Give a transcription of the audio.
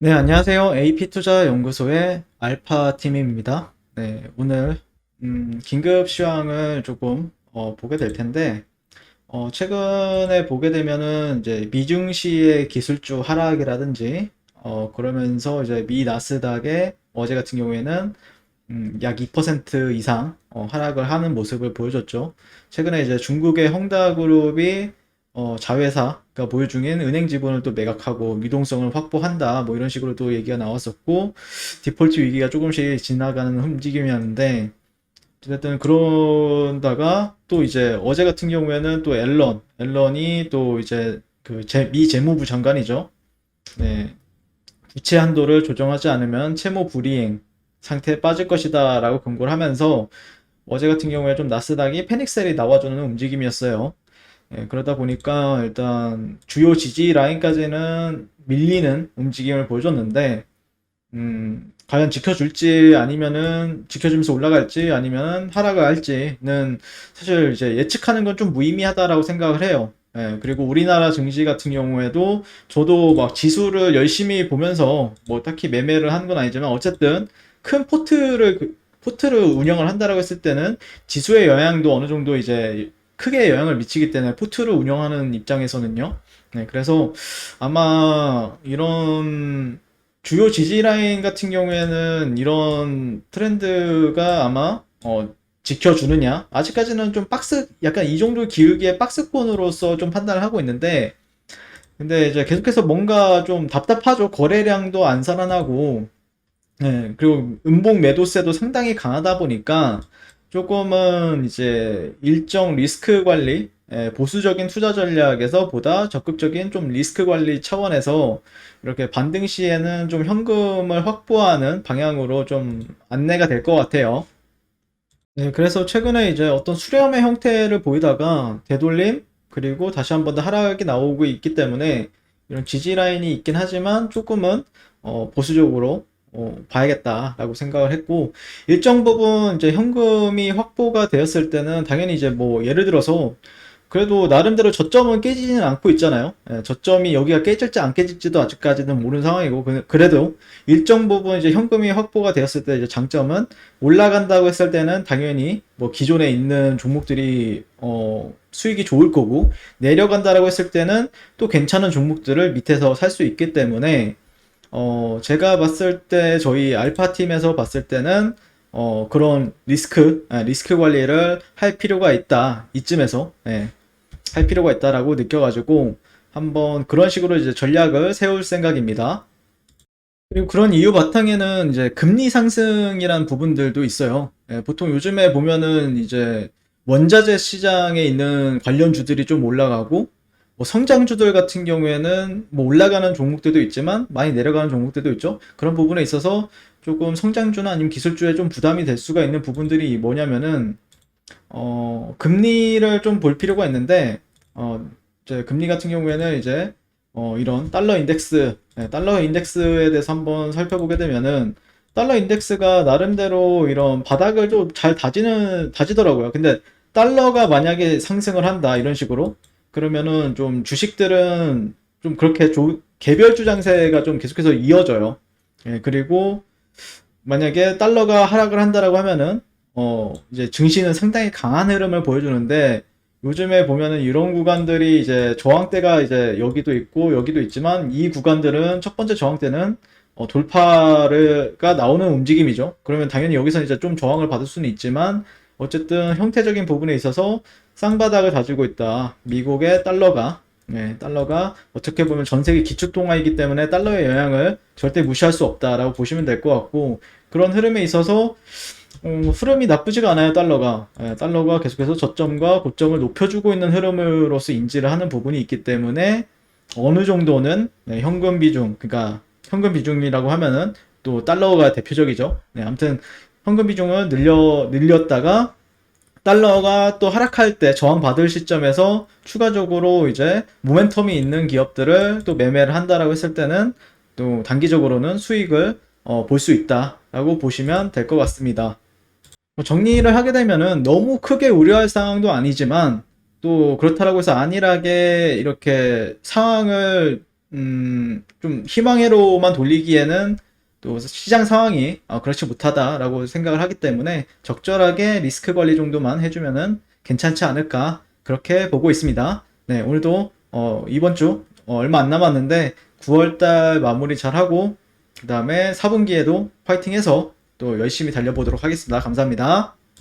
네, 안녕하세요. AP투자연구소의 알파팀입니다. 네, 오늘 긴급 시황을 조금 보게 될 텐데 최근에 보게 되면은 이제 미증시의 기술주 하락이라든지 그러면서 이제 미 나스닥의 어제 같은 경우에는 약 2% 이상 하락을 하는 모습을 보여줬죠. 최근에 이제 중국의 헝다그룹이 자회사가 보유 중인 은행 지분을 또 매각하고 유동성을 확보한다. 뭐 이런 식으로 또 얘기가 나왔었고, 디폴트 위기가 조금씩 지나가는 움직임이었는데, 어쨌든 그러다가 또 이제 어제 같은 경우에는 또 앨런이 또 이제 그 미 재무부 장관이죠. 네, 부채 한도를 조정하지 않으면 채무 불이행 상태에 빠질 것이다 라고 경고를 하면서 어제 같은 경우에 좀 나스닥이 패닉셀이 나와주는 움직임이었어요. 예, 그러다 보니까 일단 주요 지지 라인까지는 밀리는 움직임을 보여줬는데, 과연 지켜줄지 아니면은 지켜주면서 올라갈지 아니면 하락을 할지는 사실 이제 예측하는 건 좀 무의미하다라고 생각을 해요. 예, 그리고 우리나라 증시 같은 경우에도 저도 막 지수를 열심히 보면서 뭐 딱히 매매를 하는 건 아니지만 어쨌든 큰 포트를 운영을 한다라고 했을 때는 지수의 영향도 어느 정도 이제 크게 영향을 미치기 때문에 포트를 운영하는 입장에서는요. 네, 그래서 아마 이런 주요 지지 라인 같은 경우에는 이런 트렌드가 아마 지켜주느냐? 아직까지는 좀 약간 이 정도 기울기의 박스권으로서 좀 판단을 하고 있는데, 근데 이제 계속해서 뭔가 좀 답답하죠. 거래량도 안 살아나고, 네, 그리고 음봉 매도세도 상당히 강하다 보니까 조금은 이제 일정 리스크 관리, 보수적인 투자 전략에서 보다 적극적인 좀 리스크 관리 차원에서 이렇게 반등 시에는 좀 현금을 확보하는 방향으로 좀 안내가 될 것 같아요. 네, 그래서 최근에 이제 어떤 수렴의 형태를 보이다가 되돌림, 그리고 다시 한번 더 하락이 나오고 있기 때문에 이런 지지 라인이 있긴 하지만 조금은 보수적으로 봐야겠다라고 생각을 했고, 일정 부분 이제 현금이 확보가 되었을 때는 당연히 이제 뭐 예를 들어서 그래도 나름대로 저점은 깨지지는 않고 있잖아요. 예, 저점이 여기가 깨질지 안 깨질지도 아직까지는 모르는 상황이고, 그래도 일정 부분 이제 현금이 확보가 되었을 때 이제 장점은 올라간다고 했을 때는 당연히 뭐 기존에 있는 종목들이 수익이 좋을 거고, 내려간다라고 했을 때는 또 괜찮은 종목들을 밑에서 살 수 있기 때문에 제가 봤을 때 저희 알파 팀에서 봤을 때는 그런 리스크 관리를 할 필요가 있다. 이쯤에서 할 필요가 있다라고 느껴가지고 한번 그런 식으로 이제 전략을 세울 생각입니다. 그리고 그런 이유 바탕에는 이제 금리 상승이란 부분들도 있어요. 보통 요즘에 보면은 이제 원자재 시장에 있는 관련주들이 좀 올라가고, 뭐 성장주들 같은 경우에는 뭐 올라가는 종목들도 있지만 많이 내려가는 종목들도 있죠. 그런 부분에 있어서 조금 성장주나 아니면 기술주에 좀 부담이 될 수가 있는 부분들이 뭐냐면은 금리를 좀 볼 필요가 있는데, 이제 금리 같은 경우에는 이제, 이런 달러 인덱스에 대해서 한번 살펴보게 되면은, 달러 인덱스가 나름대로 이런 바닥을 좀 잘 다지더라고요. 근데 달러가 만약에 상승을 한다, 이런 식으로. 그러면은 좀 주식들은 좀 그렇게 개별주 장세가 좀 계속해서 이어져요. 예, 그리고 만약에 달러가 하락을 한다라고 하면은 이제 증시는 상당히 강한 흐름을 보여주는데, 요즘에 보면은 이런 구간들이 이제 저항대가 이제 여기도 있고 여기도 있지만, 이 구간들은 첫 번째 저항대는 돌파가 나오는 움직임이죠. 그러면 당연히 여기서 이제 좀 저항을 받을 수는 있지만, 어쨌든 형태적인 부분에 있어서 쌍바닥을 다지고 있다. 미국의 달러가, 달러가 어떻게 보면 전 세계 기축통화이기 때문에 달러의 영향을 절대 무시할 수 없다라고 보시면 될 것 같고, 그런 흐름에 있어서 흐름이 나쁘지가 않아요, 달러가. 달러가 계속해서 저점과 고점을 높여주고 있는 흐름으로서 인지를 하는 부분이 있기 때문에 어느 정도는 현금 비중, 그러니까 현금 비중이라고 하면은 또 달러가 대표적이죠. 아무튼 현금 비중을 늘렸다가 달러가 또 하락할 때 저항받을 시점에서 추가적으로 이제 모멘텀이 있는 기업들을 또 매매를 한다라고 했을 때는 또 단기적으로는 수익을 볼 수 있다라고 보시면 될 것 같습니다. 뭐 정리를 하게 되면은 너무 크게 우려할 상황도 아니지만, 또 그렇다고 해서 안일하게 이렇게 상황을 좀 희망회로만 돌리기에는 또 시장 상황이 그렇지 못하다라고 생각을 하기 때문에 적절하게 리스크 관리 정도만 해주면은 괜찮지 않을까 그렇게 보고 있습니다. 네, 오늘도 이번 주 얼마 안 남았는데 9월달 마무리 잘 하고 그 다음에 4분기에도 파이팅해서 또 열심히 달려보도록 하겠습니다. 감사합니다.